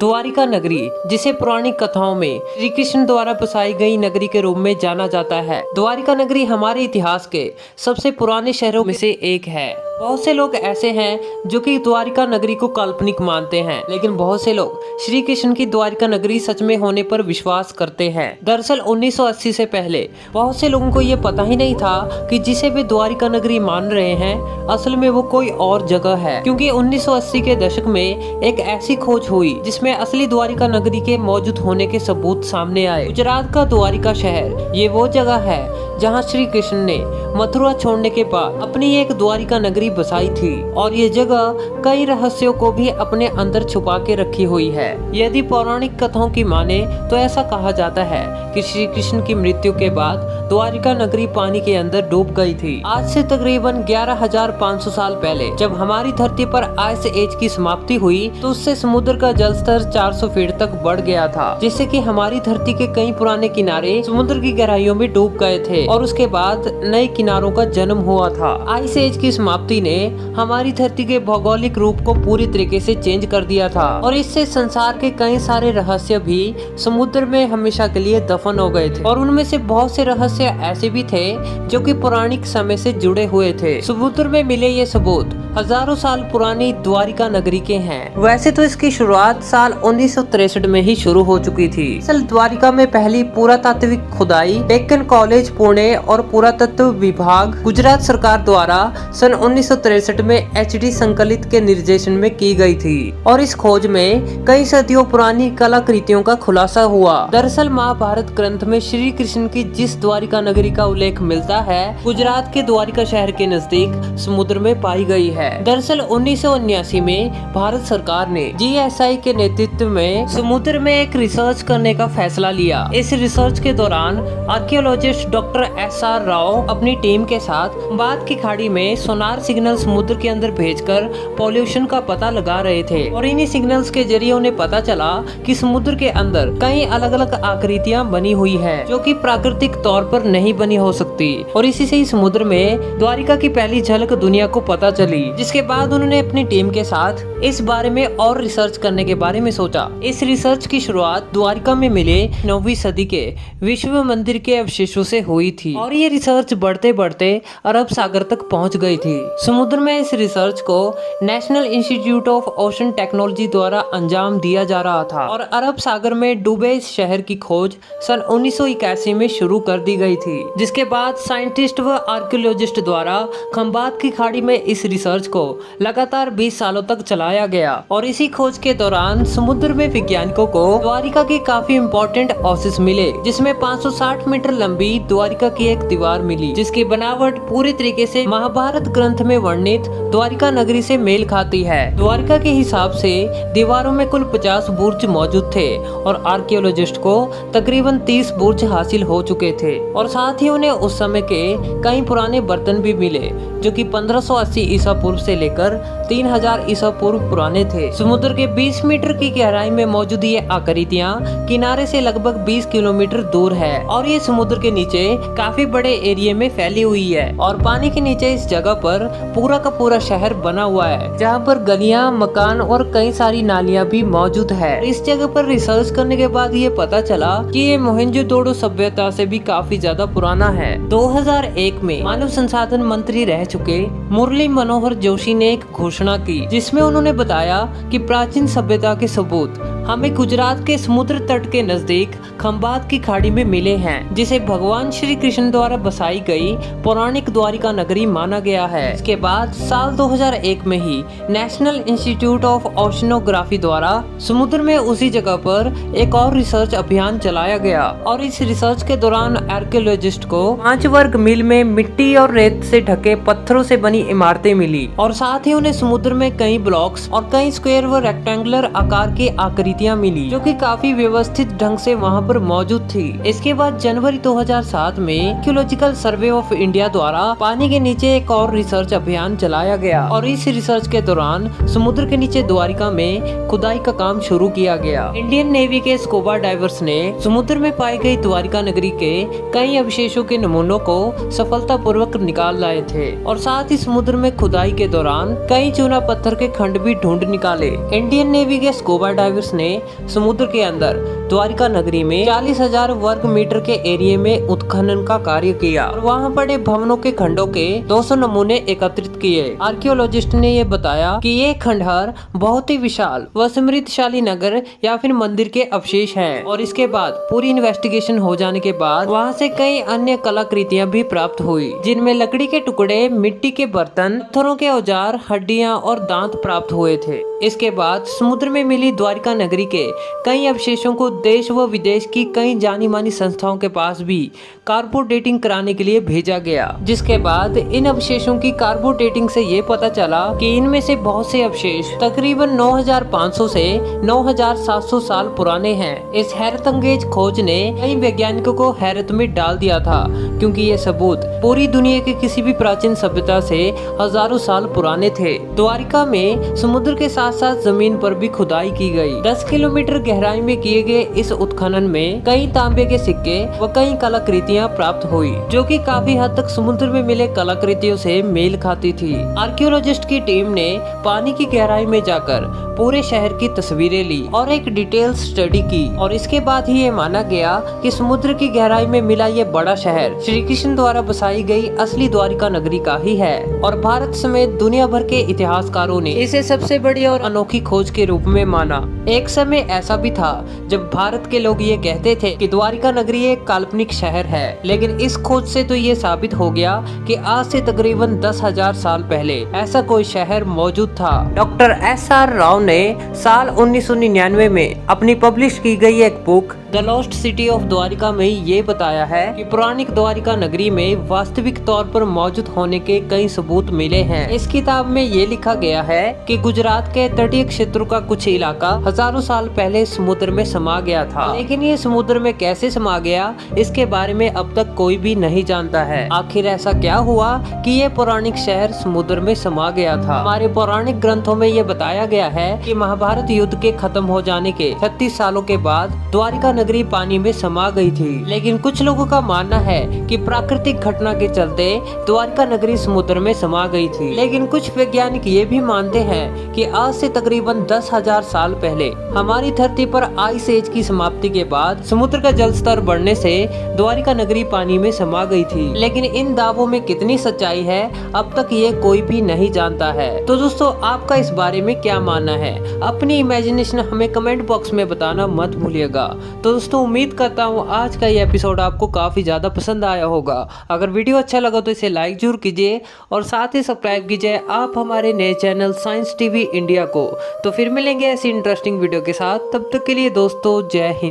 द्वारिका नगरी, जिसे पौराणिक कथाओं में श्री कृष्ण द्वारा बसाई गई नगरी के रूप में जाना जाता है। द्वारिका नगरी हमारे इतिहास के सबसे पुराने शहरों में से एक है। बहुत से लोग ऐसे हैं जो कि द्वारिका नगरी को काल्पनिक मानते हैं, लेकिन बहुत से लोग श्री कृष्ण की द्वारिका नगरी सच में होने पर विश्वास करते हैं। दरअसल 1980 से पहले बहुत से लोगों को ये पता ही नहीं था कि जिसे वे द्वारिका नगरी मान रहे हैं असल में वो कोई और जगह है, क्योंकि 1980 के दशक में एक ऐसी खोज हुई जिसमें असली द्वारिका नगरी के मौजूद होने के सबूत सामने आए। गुजरात का द्वारिका शहर ये वो जगह है जहां श्री कृष्ण ने मथुरा छोड़ने के बाद अपनी एक द्वारिका नगरी बसाई थी, और ये जगह कई रहस्यों को भी अपने अंदर छुपा के रखी हुई है। यदि पौराणिक कथाओं की माने तो ऐसा कहा जाता है कि श्री कृष्ण की मृत्यु के बाद द्वारिका नगरी पानी के अंदर डूब गई थी। आज से तकरीबन 11,500 साल पहले जब हमारी धरती पर आइस एज की समाप्ति हुई तो उससे समुद्र का जल स्तर 400 फीट तक बढ़ गया था, जिससे कि हमारी धरती के कई पुराने किनारे समुद्र की गहराइयों में डूब गए थे और उसके बाद नए किनारों का जन्म हुआ था। आइस एज की समाप्ति ने हमारी धरती के भौगोलिक रूप को पूरी तरीके से चेंज कर दिया था, और इससे संसार के कई सारे रहस्य भी समुद्र में हमेशा के लिए दफन हो गए थे, और उनमें से बहुत से रहस्य ऐसे भी थे जो कि पौराणिक समय से जुड़े हुए थे। समुद्र में मिले ये सबूत हजारों साल पुरानी द्वारिका नगरी के हैं। वैसे तो इसकी शुरुआत साल 1963 में ही शुरू हो चुकी थी। असल द्वारिका में पहली पुरातात्विक खुदाई डेक्कन कॉलेज पुणे और पुरातत्व विभाग गुजरात सरकार द्वारा सन 1963 में HD संकलित के निर्देशन में की गई थी, और इस खोज में कई सदियों पुरानी कलाकृतियों का खुलासा हुआ। दरअसल महाभारत ग्रंथ में श्री कृष्ण की जिस द्वारिका नगरी का उल्लेख मिलता है गुजरात के द्वारिका शहर के नजदीक समुद्र में पाई गई है। दरअसल 1979 में भारत सरकार ने GSI के नेतृत्व में समुद्र में एक रिसर्च करने का फैसला लिया। इस रिसर्च के दौरान आर्कियोलॉजिस्ट डॉक्टर SR राव अपनी टीम के साथ खंबात की खाड़ी में सोनार सिग्नल समुद्र के अंदर भेजकर पॉल्यूशन का पता लगा रहे थे, और इन्हीं सिग्नल्स के जरिए उन्हें पता चला कि समुद्र के अंदर कई अलग अलग आकृतियां बनी हुई है जो कि प्राकृतिक तौर पर नहीं बनी हो सकती, और इसी से ही समुद्र में द्वारिका की पहली झलक दुनिया को पता चली। जिसके बाद उन्होंने अपनी टीम के साथ इस बारे में और रिसर्च करने के बारे में सोचा। इस रिसर्च की शुरुआत द्वारिका में मिले 9वीं सदी के विश्व मंदिर के अवशेषों से हुई थी, और ये रिसर्च बढ़ते बढ़ते अरब सागर तक पहुंच गई थी। समुद्र में इस रिसर्च को national institute of ocean technology द्वारा अंजाम दिया जा रहा था, और अरब सागर में डूबे इस शहर की खोज सन 1981 में शुरू कर दी गई थी, जिसके बाद साइंटिस्ट व आर्कियोलॉजिस्ट द्वारा खंबात की खाड़ी में इस रिसर्च को लगातार 20 सालों तक चलाया गया। और इसी खोज के दौरान समुद्र में वैज्ञानिकों को द्वारिका के काफी इम्पोर्टेंट ऑसिस मिले, जिसमें 560 मीटर लंबी द्वारिका की एक दीवार मिली, जिसकी बनावट पूरी तरीके से महाभारत ग्रंथ में वर्णित द्वारिका नगरी से मेल खाती है। द्वारिका के हिसाब से दीवारों में कुल 50 बुर्ज मौजूद थे, और आर्कियोलॉजिस्ट को तकरीबन 30 बुर्ज हासिल हो चुके थे, और साथ ही उन्हें उस समय के कई पुराने बर्तन भी मिले जो कि 1580 ईसा पूर्व से लेकर 3000 ईसा पूर्व पुराने थे। समुद्र के 20 मीटर की गहराई में मौजूद ये आकृतियां किनारे से लगभग 20 किलोमीटर दूर है, और ये समुद्र के नीचे काफी बड़े एरिया में फैली हुई है, और पानी के नीचे इस जगह पर पूरा का पूरा शहर बना हुआ है, जहाँ पर गलियां, मकान और कई सारी नालियां भी मौजूद है। इस जगह पर रिसर्च करने के बाद ये पता चला कि ये मोहनजोदड़ो सभ्यता से भी काफी ज्यादा पुराना है। 2001 में मानव संसाधन मंत्री रह चुके मुरली मनोहर जोशी ने एक घोषणा की, जिसमें उन्होंने बताया कि प्राचीन सभ्यता के सबूत हमें गुजरात के समुद्र तट के नजदीक खंबात की खाड़ी में मिले हैं, जिसे भगवान श्री कृष्ण द्वारा बसाई गई पौराणिक द्वारिका नगरी माना गया है। इसके बाद साल 2001 में ही नेशनल इंस्टीट्यूट ऑफ ओशनोग्राफी द्वारा समुद्र में उसी जगह पर एक और रिसर्च अभियान चलाया गया, और इस रिसर्च के दौरान आर्कियोलॉजिस्ट को 5 वर्ग मील में मिट्टी और रेत से ढके पत्थरों से बनी इमारतें मिली, और साथ ही उन्हें समुद्र में कई ब्लॉक्स और कई स्क्वायर व रेक्टेंगुलर आकार की आकृतियां मिली, जो कि काफी व्यवस्थित ढंग से वहां पर मौजूद थी। इसके बाद जनवरी 2007 में आर्कियोलॉजिकल सर्वे ऑफ इंडिया द्वारा पानी के नीचे एक और रिसर्च अभियान चलाया गया, और इस रिसर्च के दौरान समुद्र के नीचे द्वारिका में खुदाई का काम शुरू किया गया। इंडियन नेवी के स्कूबा डाइवर्स ने समुद्र में पाई गई द्वारिका नगरी के कई अवशेषों के नमूनों को सफलतापूर्वक निकाल लाए थे, और साथ ही समुद्र में खुदाई के दौरान कई चूना पत्थर के खंड भी ढूंढ निकाले। इंडियन नेवी के स्कूबा डाइवर्स ने समुद्र के अंदर द्वारिका नगरी में 40,000 वर्ग मीटर के एरिया में उत्खनन का कार्य किया और वहाँ पड़े भवनों के खंडों के 200 नमूने एकत्रित किए। आर्कियोलॉजिस्ट ने ये बताया कि ये खंडहर बहुत ही विशाल व समृद्धशाली नगर या फिर मंदिर के अवशेष हैं और इसके बाद पूरी इन्वेस्टिगेशन हो जाने के बाद वहाँ से कई अन्य कलाकृतियाँ भी प्राप्त हुई, जिनमें लकड़ी के टुकड़े, मिट्टी के बर्तन, पत्थरों के औजार, हड्डियाँ और दांत प्राप्त हुए थे। इसके बाद समुद्र में मिली द्वारिका नगरी के कई अवशेषों को देश व विदेश की कई जानी मानी संस्थाओं के पास भी कार्बो डेटिंग कराने के लिए भेजा गया, जिसके बाद इन अवशेषों की कार्बो डेटिंग से ये पता चला कि इनमें से बहुत से अवशेष तकरीबन 9,500 से 9,700 साल पुराने हैं। इस हैरतअंगेज खोज ने कई वैज्ञानिकों को हैरत में डाल दिया था, क्योंकि ये सबूत पूरी दुनिया की किसी भी प्राचीन सभ्यता से हजारों साल पुराने थे। द्वारिका में समुद्र के साथ साथ जमीन पर भी खुदाई की गई। 10 किलोमीटर गहराई में किए गए इस उत्खनन में कई तांबे के सिक्के व कई कलाकृतियां प्राप्त हुई, जो कि काफी हद तक समुद्र में मिले कलाकृतियों से मेल खाती थी। आर्कियोलॉजिस्ट की टीम ने पानी की गहराई में जाकर पूरे शहर की तस्वीरें ली और एक डिटेल स्टडी की और इसके बाद ही ये माना गया कि समुद्र की गहराई में मिला ये बड़ा शहर श्री कृष्ण द्वारा बसाई गई असली द्वारिका नगरी का ही है और भारत समेत दुनिया भर के इतिहासकारों ने इसे सबसे बड़ी और अनोखी खोज के रूप में माना। एक समय ऐसा भी था जब भारत के लोग ये कहते थे कि द्वारिका नगरी एक काल्पनिक शहर है, लेकिन इस खोज से तो ये साबित हो गया कि आज से तकरीबन 10,000 साल पहले ऐसा कोई शहर मौजूद था। डॉक्टर SR राव ने साल 1999 में अपनी पब्लिश की गई एक book the lost city of Dwarka में ये बताया है कि पौराणिक द्वारिका नगरी में वास्तविक तौर पर मौजूद होने के कई सबूत मिले हैं। इस किताब में ये लिखा गया है कि गुजरात के तटीय क्षेत्रों का कुछ इलाका हजारों साल पहले समुद्र में समा गया था, लेकिन ये समुद्र में कैसे समा गया इसके बारे में अब तक कोई भी नहीं जानता है। आखिर ऐसा क्या हुआ कि ये पौराणिक शहर समुद्र में समा गया था। हमारे पौराणिक ग्रंथों में ये बताया गया है कि महाभारत युद्ध के खत्म हो जाने के 36 सालों के बाद द्वारिका नगरी पानी में समा गई थी, लेकिन कुछ लोगों का मानना है कि प्राकृतिक घटना के चलते द्वारिका नगरी समुद्र में समा गई थी। लेकिन कुछ वैज्ञानिक ये भी मानते हैं कि आज से तकरीबन 10,000 साल पहले हमारी धरती पर आइस एज की समाप्ति के बाद समुद्र का जल स्तर बढ़ने से द्वारिका नगरी पानी में समा गई थी। लेकिन इन दावों में कितनी सच्चाई है अब तक ये कोई भी नहीं जानता है। तो दोस्तों, आपका इस बारे में क्या मानना है? अपनी इमेजिनेशन हमें कमेंट बॉक्स में बताना मत भूलिएगा। तो दोस्तों, उम्मीद करता हूँ आज का ये एपिसोड आपको काफी ज्यादा पसंद आया होगा। अगर वीडियो अच्छा लगा तो इसे लाइक जरूर कीजिए और साथ ही सब्सक्राइब कीजिए आप हमारे नए चैनल साइंस टीवी इंडिया को। तो फिर मिलेंगे ऐसी इंटरेस्टिंग वीडियो के साथ, तब तक के लिए दोस्तों जय हिंद।